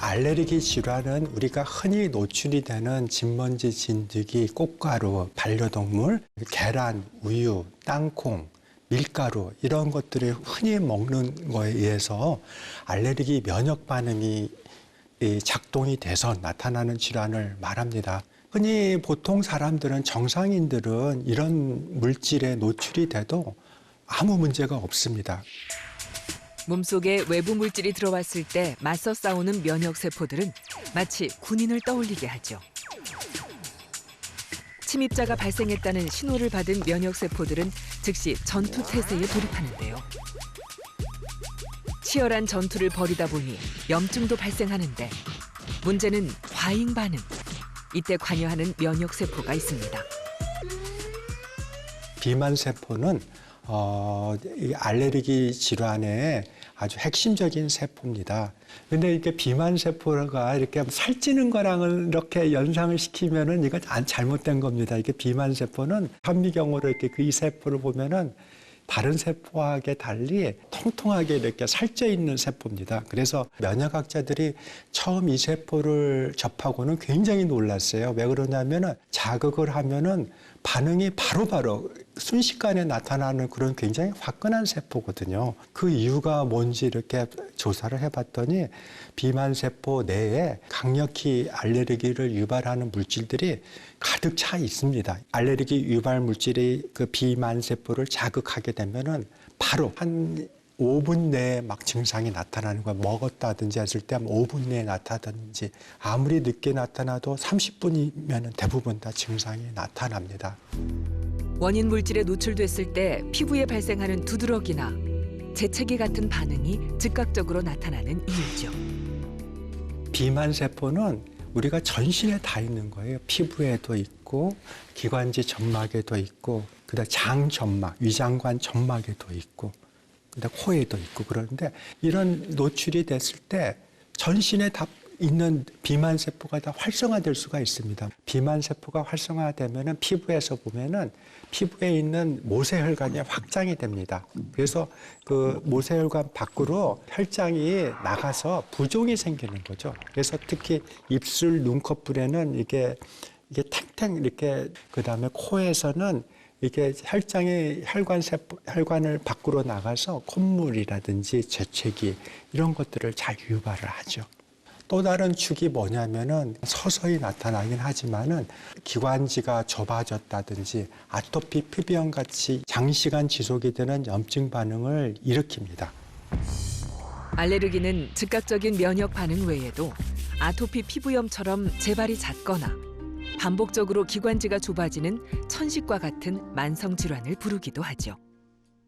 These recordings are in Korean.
알레르기 질환은 우리가 흔히 노출이 되는 진먼지, 진드기, 꽃가루, 반려동물, 계란, 우유, 땅콩, 밀가루 이런 것들을 흔히 먹는 거에 의해서 알레르기 면역 반응이 작동이 돼서 나타나는 질환을 말합니다. 흔히 보통 사람들은 정상인들은 이런 물질에 노출이 돼도 아무 문제가 없습니다. 몸속에 외부 물질이 들어왔을 때 맞서 싸우는 면역세포들은 마치 군인을 떠올리게 하죠. 침입자가 발생했다는 신호를 받은 면역세포들은 즉시 전투 태세에 돌입하는데요. 치열한 전투를 벌이다 보니 염증도 발생하는데 문제는 과잉 반응. 이때 관여하는 면역세포가 있습니다. 비만세포는 이 알레르기 질환의 아주 핵심적인 세포입니다. 근데 이렇게 비만세포가 이렇게 살찌는 거랑은 이렇게 연상을 시키면은 이거 잘못된 겁니다. 이게 비만세포는 현미경으로 이렇게 이 세포를 보면은 다른 세포하고 달리 통통하게 이렇게 살쪄 있는 세포입니다. 그래서 면역학자들이 처음 이 세포를 접하고는 굉장히 놀랐어요. 왜 그러냐면은 자극을 하면은 반응이 바로바로 순식간에 나타나는 그런 굉장히 화끈한 세포거든요. 그 이유가 뭔지 이렇게 조사를 해봤더니 비만세포 내에 강력히 알레르기를 유발하는 물질들이 가득 차 있습니다. 알레르기 유발 물질이 그 비만세포를 자극하게 되면은 바로 한 5분 내에 막 증상이 나타나는 거야. 먹었다든지 했을 때 5분 내에 나타나든지 아무리 늦게 나타나도 30분이면 대부분 다 증상이 나타납니다. 원인 물질에 노출됐을 때 피부에 발생하는 두드러기나 재채기 같은 반응이 즉각적으로 나타나는 이유죠. 비만세포는 우리가 전신에 다 있는 거예요. 피부에도 있고 기관지 점막에도 있고 그다음 장 점막, 위장관 점막에도 있고 근데 코에도 있고 그러는데 이런 노출이 됐을 때 전신에 다 있는 비만세포가 다 활성화될 수가 있습니다. 비만세포가 활성화되면은 피부에서 보면은 피부에 있는 모세혈관이 확장이 됩니다. 그래서 그 모세혈관 밖으로 혈장이 나가서 부종이 생기는 거죠. 그래서 특히 입술, 눈꺼풀에는 이게 탱탱 이렇게 그다음에 코에서는 이게 혈장이 혈관을 밖으로 나가서 콧물이라든지 재채기 이런 것들을 잘 유발을 하죠. 또 다른 축이 뭐냐면은 서서히 나타나긴 하지만은 기관지가 좁아졌다든지 아토피 피부염 같이 장시간 지속이 되는 염증 반응을 일으킵니다. 알레르기는 즉각적인 면역 반응 외에도 아토피 피부염처럼 재발이 잦거나 반복적으로 기관지가 좁아지는 천식과 같은 만성 질환을 부르기도 하죠.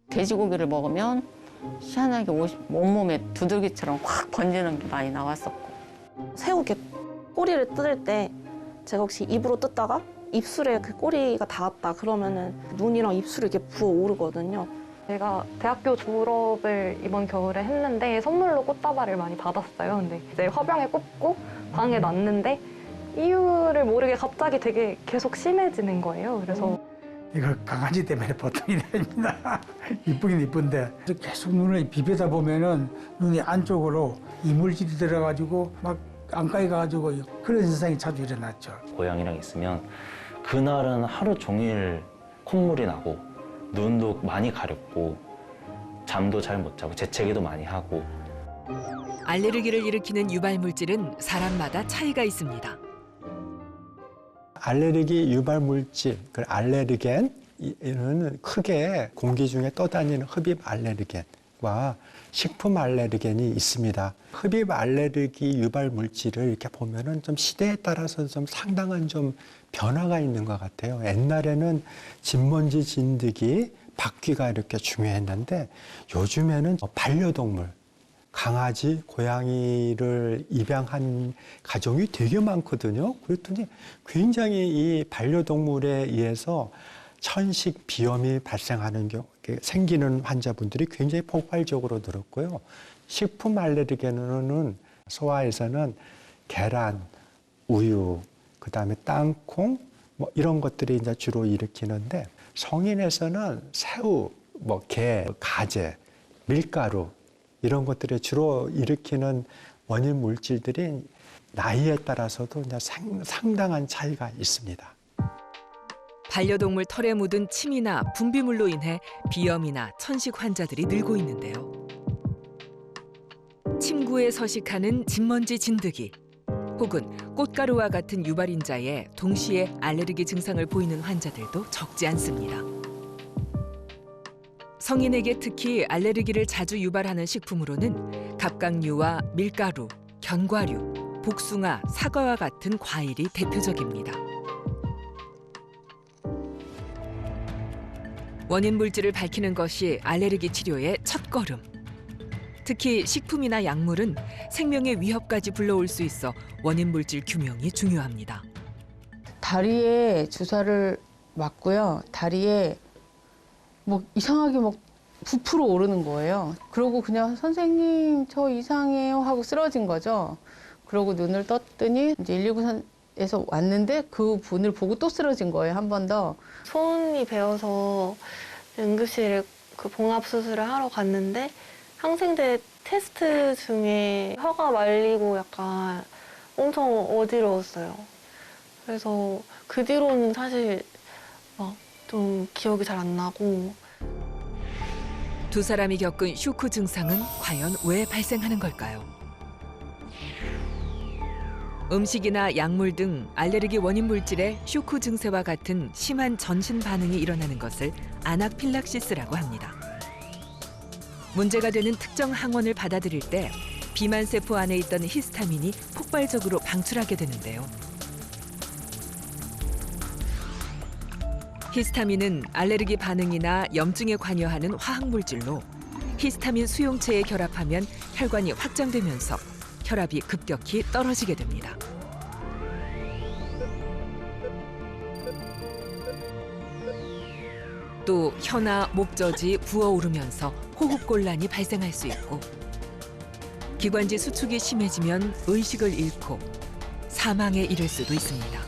돼지고기를 먹으면 희한하게 온몸에 두들기처럼 확 번지는 게 많이 나왔었고 새우 이렇게 꼬리를 뜯을 때 제가 혹시 입으로 뜯다가 입술에 그 꼬리가 닿았다 그러면은 눈이랑 입술이 이렇게 부어오르거든요. 제가 대학교 졸업을 이번 겨울에 했는데 선물로 꽃다발을 많이 받았어요. 근데 이제 화병에 꽂고 방에 놨는데 이유를 모르게 갑자기 되게 계속 심해지는 거예요. 그래서 이거 강아지 때문에 보통이 아닙니다. 이쁘긴 이쁜데 계속 눈을 비비다 보면은 눈이 안쪽으로 이물질이 들어가지고 막 안까지 가가지고 그런 현상이 자주 일어났죠. 고양이랑 있으면 그날은 하루 종일 콧물이 나고 눈도 많이 가렵고 잠도 잘 못 자고 재채기도 많이 하고. 알레르기를 일으키는 유발 물질은 사람마다 차이가 있습니다. 알레르기 유발 물질, 그 알레르겐 이는 크게 공기 중에 떠다니는 흡입 알레르겐과 식품 알레르겐이 있습니다. 흡입 알레르기 유발 물질을 이렇게 보면은 좀 시대에 따라서 좀 상당한 좀 변화가 있는 것 같아요. 옛날에는 진먼지, 진드기, 바퀴가 이렇게 중요했는데 요즘에는 반려동물, 강아지, 고양이를 입양한 가정이 되게 많거든요. 그랬더니 굉장히 이 반려동물에 의해서 천식 비염이 발생하는 생기는 환자분들이 굉장히 폭발적으로 늘었고요. 식품 알레르겐은 소아에서는 계란, 우유, 그다음에 땅콩 뭐 이런 것들이 이제 주로 일으키는데 성인에서는 새우, 게, 가재, 밀가루 이런 것들이 주로 일으키는 원인 물질들이 나이에 따라서도 이제 상당한 차이가 있습니다. 반려동물 털에 묻은 침이나 분비물로 인해 비염이나 천식 환자들이 늘고 있는데요. 침구에 서식하는 진먼지 진드기 혹은 꽃가루와 같은 유발인자에 동시에 알레르기 증상을 보이는 환자들도 적지 않습니다. 성인에게 특히 알레르기를 자주 유발하는 식품으로는 갑각류와 밀가루, 견과류, 복숭아, 사과와 같은 과일이 대표적입니다. 원인 물질을 밝히는 것이 알레르기 치료의 첫걸음. 특히 식품이나 약물은 생명의 위협까지 불러올 수 있어 원인 물질 규명이 중요합니다. 다리에 주사를 맞고요. 다리에 뭐 이상하게 막 부풀어 오르는 거예요. 그러고 그냥 선생님 저 이상해요 하고 쓰러진 거죠. 그러고 눈을 떴더니 이제 119에서 왔는데 그 분을 보고 또 쓰러진 거예요. 한 번 더. 손이 베어서 응급실에 그 봉합 수술을 하러 갔는데 항생제 테스트 중에 혀가 말리고 약간 엄청 어지러웠어요. 그래서 그 뒤로는 사실 막 좀 기억이 잘 안 나고. 두 사람이 겪은 쇼크 증상은 과연 왜 발생하는 걸까요? 음식이나 약물 등 알레르기 원인 물질의 쇼크 증세와 같은 심한 전신 반응이 일어나는 것을 아나필락시스라고 합니다. 문제가 되는 특정 항원을 받아들일 때 비만세포 안에 있던 히스타민이 폭발적으로 방출하게 되는데요. 히스타민은 알레르기 반응이나 염증에 관여하는 화학물질로 히스타민 수용체에 결합하면 혈관이 확장되면서 혈압이 급격히 떨어지게 됩니다. 또 혀나 목젖이 부어오르면서 호흡곤란이 발생할 수 있고 기관지 수축이 심해지면 의식을 잃고 사망에 이를 수도 있습니다.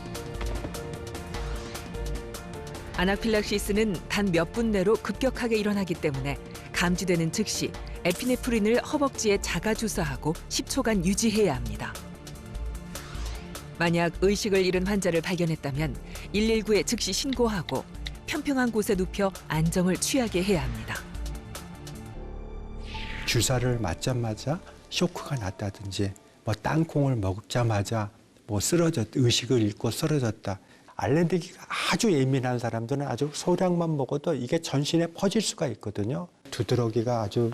아나필락시스는 단 몇 분 내로 급격하게 일어나기 때문에 감지되는 즉시 에피네프린을 허벅지에 자가 주사하고 10초간 유지해야 합니다. 만약 의식을 잃은 환자를 발견했다면 119에 즉시 신고하고 평평한 곳에 눕혀 안정을 취하게 해야 합니다. 주사를 맞자마자 쇼크가 났다든지 뭐 땅콩을 먹자마자 뭐 의식을 잃고 쓰러졌다. 알레르기가 아주 예민한 사람들은 아주 소량만 먹어도 이게 전신에 퍼질 수가 있거든요. 두드러기가 아주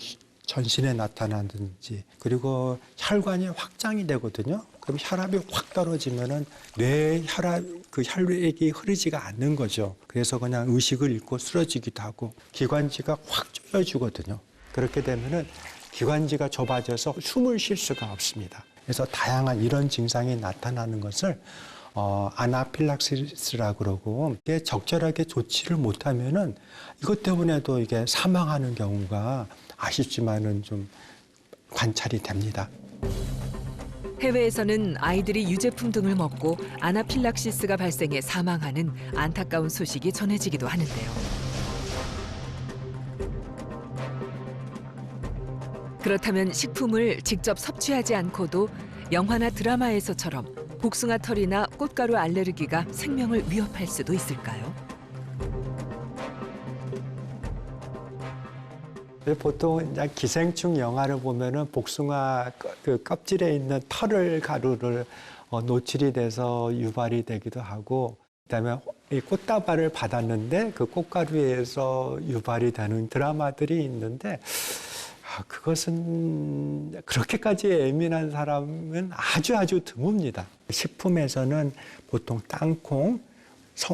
전신에 나타나든지 그리고 혈관이 확장이 되거든요. 그럼 혈압이 확 떨어지면은 뇌에 혈액이 흐르지가 않는 거죠. 그래서 그냥 의식을 잃고 쓰러지기도 하고 기관지가 확 조여지거든요. 그렇게 되면은 기관지가 좁아져서 숨을 쉴 수가 없습니다. 그래서 다양한 이런 증상이 나타나는 것을 아나필락시스라고 그러고 이게 적절하게 조치를 못하면은 이것 때문에도 이게 사망하는 경우가 아쉽지만은 좀 관찰이 됩니다. 해외에서는 아이들이 유제품 등을 먹고 아나필락시스가 발생해 사망하는 안타까운 소식이 전해지기도 하는데요. 그렇다면 식품을 직접 섭취하지 않고도 영화나 드라마에서처럼 복숭아 털이나 꽃가루 알레르기가 생명을 위협할 수도 있을까요? 보통 이제 기생충 영화를 보면은 복숭아 그 껍질에 있는 가루를 노출이 돼서 유발이 되기도 하고, 그다음에 이 꽃다발을 받았는데 그 꽃가루에서 유발이 되는 드라마들이 있는데, 그것은 그렇게까지 예민한 사람은 아주 드뭅니다. 식품에서는 보통 땅콩,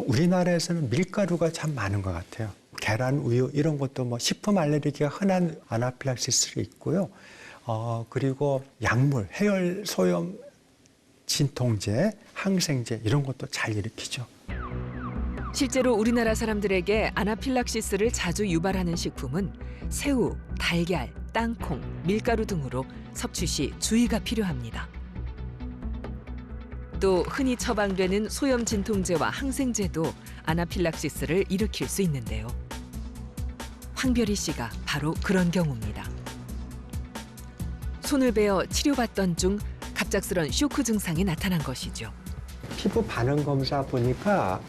우리나라에서는 밀가루가 참 많은 것 같아요. 계란, 우유 이런 것도 뭐 식품 알레르기가 흔한 아나필락시스도 있고요. 그리고 약물, 해열 소염 진통제, 항생제 이런 것도 잘 일으키죠. 실제로 우리나라 사람들에게 아나필락시스를 자주 유발하는 식품은 새우, 달걀, 땅콩, 밀가루 등으로 섭취 시 주의가 필요합니다. 또 흔히 처방되는 소염 진통제와 항생제도 아나필락시스를 일으킬 수 있는데요. 황별이 씨가 바로 그런 경우입니다. 손을 베어 치료받던 중 갑작스런 쇼크 증상이 나타난 것이죠. 피부 반응 검사 보니까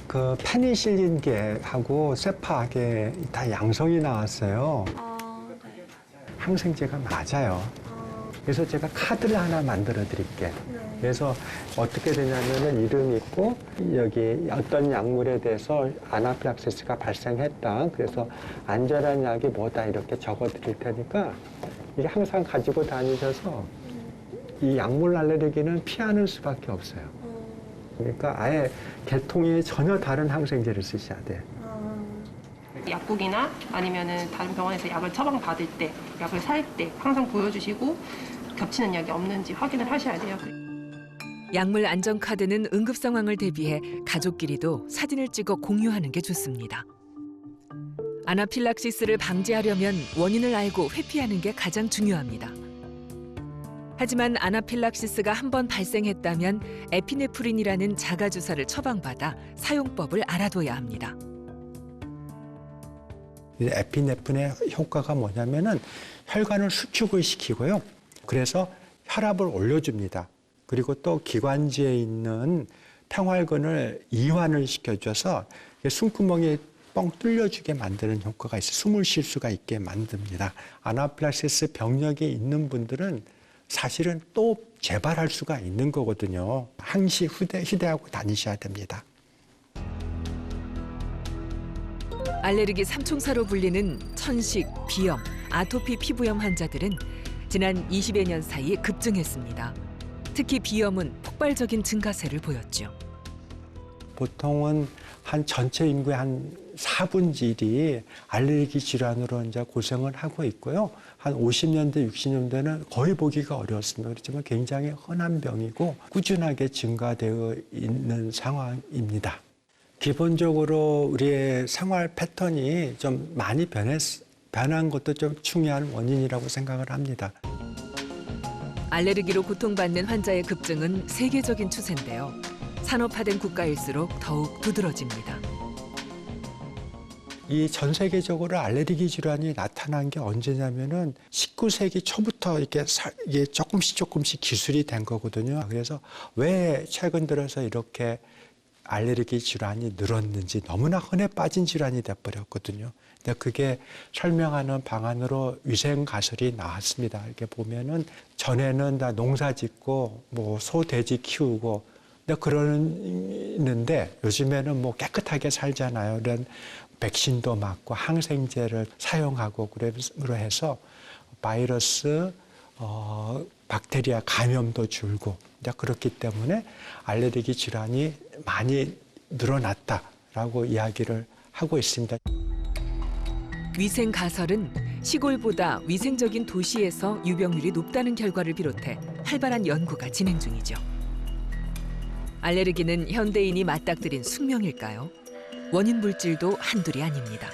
그 페니실린계하고 세파계 다 양성이 나왔어요. 항생제가 맞아요. 그래서 제가 카드를 하나 만들어 드릴게. 그래서 어떻게 되냐면은 이름이 있고 여기 어떤 약물에 대해서 아나필락시스가 발생했다. 그래서 안전한 약이 뭐다 이렇게 적어 드릴 테니까 이게 항상 가지고 다니셔서 이 약물 알레르기는 피하는 수밖에 없어요. 그러니까 아예 계통이 전혀 다른 항생제를 쓰셔야 돼요. 약국이나 아니면은 다른 병원에서 약을 처방받을 때, 약을 살 때 항상 보여주시고 겹치는 약이 없는지 확인을 하셔야 돼요. 약물 안전카드는 응급 상황을 대비해 가족끼리도 사진을 찍어 공유하는 게 좋습니다. 아나필락시스를 방지하려면 원인을 알고 회피하는 게 가장 중요합니다. 하지만 아나필락시스가 한번 발생했다면 에피네프린이라는 자가주사를 처방받아 사용법을 알아둬야 합니다. 에피네프린의 효과가 뭐냐면은 혈관을 수축을 시키고요. 그래서 혈압을 올려줍니다. 그리고 또 기관지에 있는 평활근을 이완을 시켜줘서 숨구멍이 뻥 뚫려주게 만드는 효과가 있어요. 숨을 쉴 수가 있게 만듭니다. 아나필락시스 병력이 있는 분들은 사실은 또 재발할 수가 있는 거거든요. 항시 휴대하고 다니셔야 됩니다. 알레르기 삼총사로 불리는 천식, 비염, 아토피 피부염 환자들은 지난 20여 년 사이에 급증했습니다. 특히 비염은 폭발적인 증가세를 보였죠. 보통은 한 전체 인구의 한 4분의 1이 알레르기 질환으로 이제 고생을 하고 있고요. 한 50년대, 60년대는 거의 보기가 어려웠습니다. 그렇지만 굉장히 흔한 병이고 꾸준하게 증가되어 있는 상황입니다. 기본적으로 우리의 생활 패턴이 좀 많이 변한 것도 좀 중요한 원인이라고 생각을 합니다. 알레르기로 고통받는 환자의 급증은 세계적인 추세인데요. 산업화된 국가일수록 더욱 두드러집니다. 이 전 세계적으로 알레르기 질환이 나타난 게 언제냐면은 19세기 초부터 이게 조금씩 기술이 된 거거든요. 그래서 왜 최근 들어서 이렇게 알레르기 질환이 늘었는지 너무나 흔해 빠진 질환이 돼버렸거든요. 근데 그게 설명하는 방안으로 위생 가설이 나왔습니다. 이렇게 보면은 전에는 다 농사 짓고 뭐 소, 돼지 키우고 근데 그러는데 요즘에는 뭐 깨끗하게 살잖아요. 이런 백신도 맞고 항생제를 사용하고 그래서 해서 바이러스, 박테리아 감염도 줄고 그렇기 때문에 알레르기 질환이 많이 늘어났다라고 이야기를 하고 있습니다. 위생 가설은 시골보다 위생적인 도시에서 유병률이 높다는 결과를 비롯해 활발한 연구가 진행 중이죠. 알레르기는 현대인이 맞닥뜨린 숙명일까요? 원인 물질도 한둘이 아닙니다.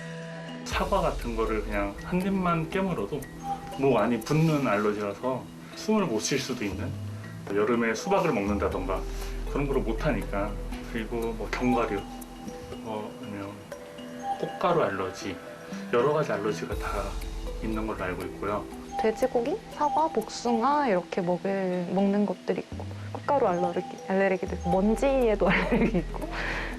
사과 같은 거를 그냥 한 입만 깨물어도 목 안이 붓는 알러지라서 숨을 못 쉴 수도 있는, 여름에 수박을 먹는다던가 그런 거를 못 하니까, 그리고 뭐 견과류, 아니면 꽃가루 알러지, 여러 가지 알러지가 다 있는 걸로 알고 있고요. 돼지고기, 사과, 복숭아 이렇게 먹는 것들이 있고, 꽃가루 알레르기도 있고, 먼지에도 알레르기 있고,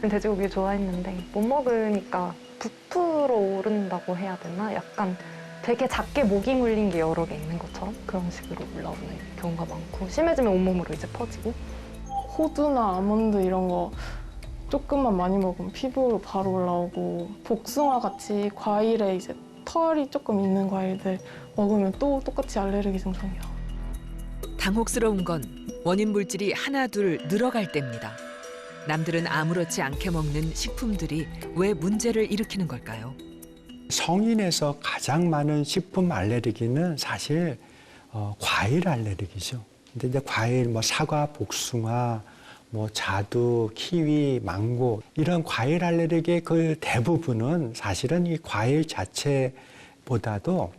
돼지고기 좋아했는데 못 먹으니까 부풀어 오른다고 해야 되나? 약간 되게 작게 모기 물린 게 여러 개 있는 것처럼 그런 식으로 올라오는 경우가 많고, 심해지면 온몸으로 이제 퍼지고. 호두나 아몬드 이런 거 조금만 많이 먹으면 피부로 바로 올라오고, 복숭아 같이 과일에 이제 털이 조금 있는 과일들 먹으면 또 똑같이 알레르기 증상이야. 당혹스러운 건 원인 물질이 하나 둘 늘어갈 때입니다. 남들은 아무렇지 않게 먹는 식품들이 왜 문제를 일으키는 걸까요? 성인에서 가장 많은 식품 알레르기는 사실 과일 알레르기죠. 근데 이제 과일 뭐 사과, 복숭아, 뭐 자두, 키위, 망고 이런 과일 알레르기의 그 대부분은 사실은 이 과일 자체보다도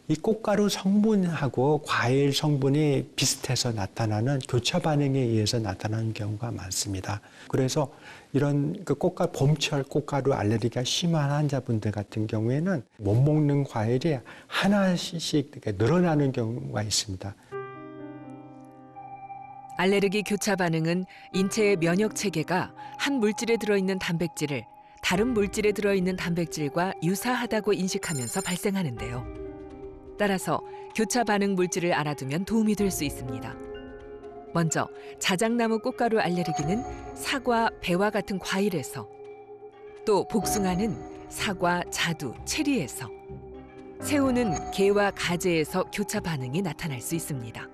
이 꽃가루 성분하고 과일 성분이 비슷해서 나타나는 교차 반응에 의해서 나타나는 경우가 많습니다. 그래서 이런 봄철 꽃가루 알레르기가 심한 환자분들 같은 경우에는 못 먹는 과일이 하나씩 이렇게 늘어나는 경우가 있습니다. 알레르기 교차 반응은 인체의 면역 체계가 한 물질에 들어있는 단백질을 다른 물질에 들어있는 단백질과 유사하다고 인식하면서 발생하는데요. 따라서 교차 반응 물질을 알아두면 도움이 될 수 있습니다. 먼저 자작나무 꽃가루 알레르기는 사과, 배와 같은 과일에서, 또 복숭아는 사과, 자두, 체리에서, 새우는 게와 가재에서 교차 반응이 나타날 수 있습니다.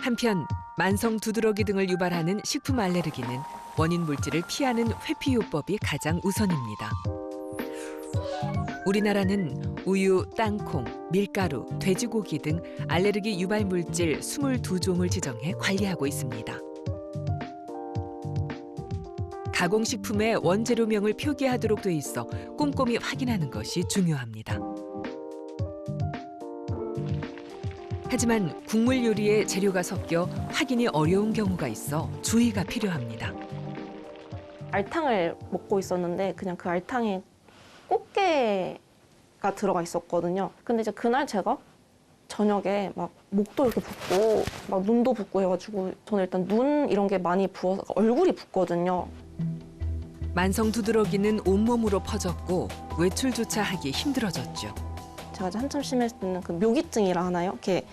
한편 만성 두드러기 등을 유발하는 식품 알레르기는 원인 물질을 피하는 회피요법이 가장 우선입니다. 우리나라는 우유, 땅콩, 밀가루, 돼지고기 등 알레르기 유발 물질 22종을 지정해 관리하고 있습니다. 가공식품의 원재료명을 표기하도록 돼 있어 꼼꼼히 확인하는 것이 중요합니다. 하지만 국물 요리에 재료가 섞여 확인이 어려운 경우가 있어 주의가 필요합니다. 알탕을 먹고 있었는데 그냥 그 알탕에 꽃게가 들어가 있었거든요. 근데 이제 그날 제가 저녁에 막 목도 이렇게 붓고 막 눈도 붓고 해가지고 저는 일단 눈 이런 게 많이 부어서 얼굴이 붓거든요. 만성 두드러기는 온몸으로 퍼졌고 외출조차 하기 힘들어졌죠. 제가 이제 한참 심했을 때는 그 묘기증이라 하나요? 이렇게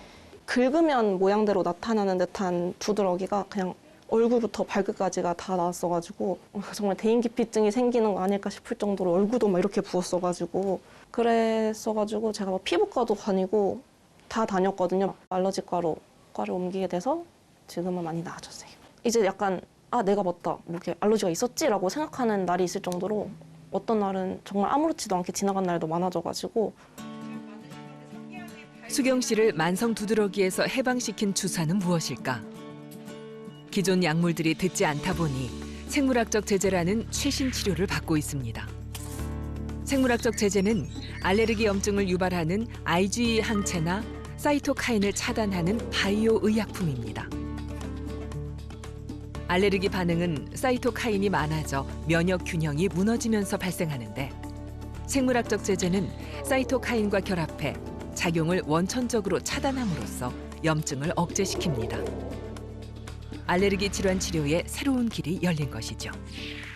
긁으면 모양대로 나타나는 듯한 두드러기가 그냥 얼굴부터 발끝까지가 다 나왔어가지고 정말 대인기피증이 생기는 거 아닐까 싶을 정도로 얼굴도 막 이렇게 부었어가지고 그랬어가지고 제가 막 피부과도 다니고 다 다녔거든요. 알러지과로 과를 옮기게 돼서 지금은 많이 나아졌어요. 이제 약간 내가 맞다 뭐 이렇게 알러지가 있었지라고 생각하는 날이 있을 정도로 어떤 날은 정말 아무렇지도 않게 지나간 날도 많아져가지고. 수경 씨를 만성 두드러기에서 해방시킨 주사는 무엇일까? 기존 약물들이 듣지 않다 보니 생물학적 제제라는 최신 치료를 받고 있습니다. 생물학적 제제는 알레르기 염증을 유발하는 IgE 항체나 사이토카인을 차단하는 바이오 의약품입니다. 알레르기 반응은 사이토카인이 많아져 면역 균형이 무너지면서 발생하는데 생물학적 제제는 사이토카인과 결합해 작용을 원천적으로 차단함으로써 염증을 억제시킵니다. 알레르기 질환 치료에 새로운 길이 열린 것이죠.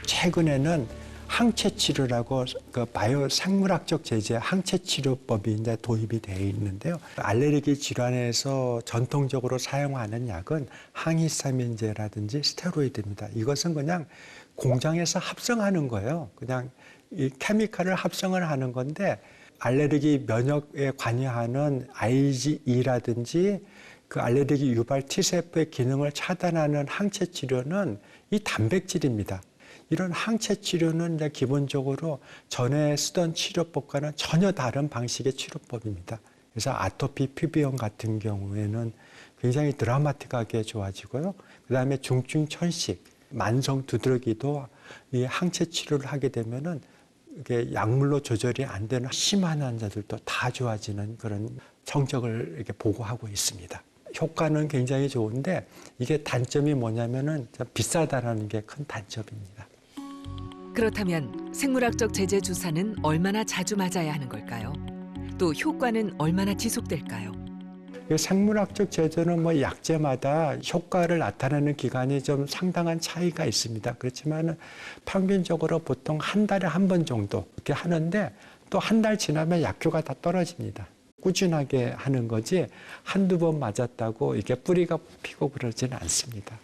최근에는 항체 치료라고 그 바이오 생물학적 제제 항체 치료법이 이제 도입이 되어 있는데요. 알레르기 질환에서 전통적으로 사용하는 약은 항히스타민제라든지 스테로이드입니다. 이것은 그냥 공장에서 합성하는 거예요. 그냥 이 케미칼을 합성을 하는 건데 알레르기 면역에 관여하는 IgE라든지 그 알레르기 유발 T세포의 기능을 차단하는 항체 치료는 이 단백질입니다. 이런 항체 치료는 이제 기본적으로 전에 쓰던 치료법과는 전혀 다른 방식의 치료법입니다. 그래서 아토피, 피부염 같은 경우에는 굉장히 드라마틱하게 좋아지고요. 그다음에 중증 천식, 만성 두드러기도 이 항체 치료를 하게 되면은 이게 약물로 조절이 안 되는 심한 환자들도 다 좋아지는 그런 성적을 이렇게 보고하고 있습니다. 효과는 굉장히 좋은데 이게 단점이 뭐냐면은 비싸다라는 게 큰 단점입니다. 그렇다면 생물학적 제제 주사는 얼마나 자주 맞아야 하는 걸까요? 또 효과는 얼마나 지속될까요? 생물학적 제제는 뭐 약제마다 효과를 나타내는 기간이 좀 상당한 차이가 있습니다. 그렇지만 평균적으로 보통 한 달에 한 번 정도 이렇게 하는데 또 한 달 지나면 약효가 다 떨어집니다. 꾸준하게 하는 거지 한두 번 맞았다고 이게 뿌리가 피고 그러지는 않습니다.